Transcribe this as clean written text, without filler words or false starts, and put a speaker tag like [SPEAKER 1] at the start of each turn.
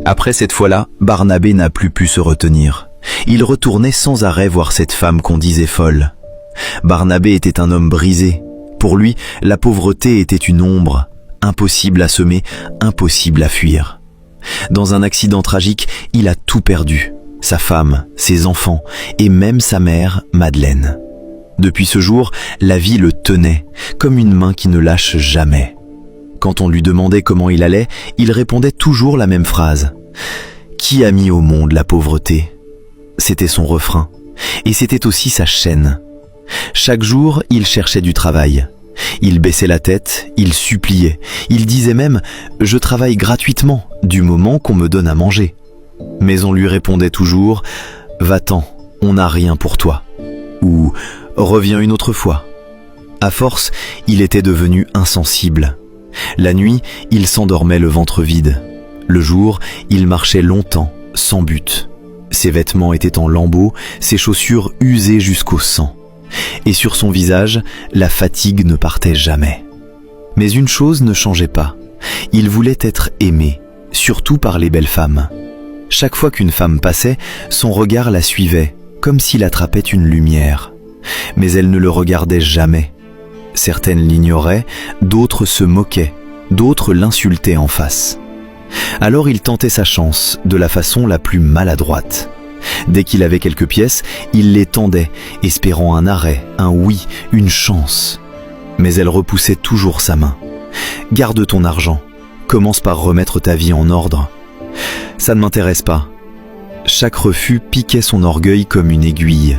[SPEAKER 1] Après cette fois-là, Barnabé n'a plus pu se retenir. Il retournait sans arrêt voir cette femme qu'on disait folle. Barnabé était un homme brisé. Pour lui, la pauvreté était une ombre, impossible à semer, impossible à fuir. Dans un accident tragique, il a tout perdu. Sa femme, ses enfants et même sa mère, Madeleine. Depuis ce jour, la vie le tenait, comme une main qui ne lâche jamais. Quand on lui demandait comment il allait, il répondait toujours la même phrase. Qui a mis au monde la pauvreté ? C'était son refrain. Et c'était aussi sa chaîne. Chaque jour, il cherchait du travail. Il baissait la tête, il suppliait. Il disait même « Je travaille gratuitement, du moment qu'on me donne à manger ». Mais on lui répondait toujours « Va-t'en, on n'a rien pour toi » ou « Reviens une autre fois ». À force, il était devenu insensible. La nuit, il s'endormait le ventre vide. Le jour, il marchait longtemps, sans but. Ses vêtements étaient en lambeaux, ses chaussures usées jusqu'au sang. Et sur son visage, la fatigue ne partait jamais. Mais une chose ne changeait pas. Il voulait être aimé, surtout par les belles femmes. Chaque fois qu'une femme passait, son regard la suivait, comme s'il attrapait une lumière. Mais elle ne le regardait jamais. Certaines l'ignoraient, d'autres se moquaient, d'autres l'insultaient en face. Alors il tentait sa chance de la façon la plus maladroite. Dès qu'il avait quelques pièces, il les tendait, espérant un arrêt, un oui, une chance. Mais elle repoussait toujours sa main. « Garde ton argent, commence par remettre ta vie en ordre. »« Ça ne m'intéresse pas. » Chaque refus piquait son orgueil comme une aiguille.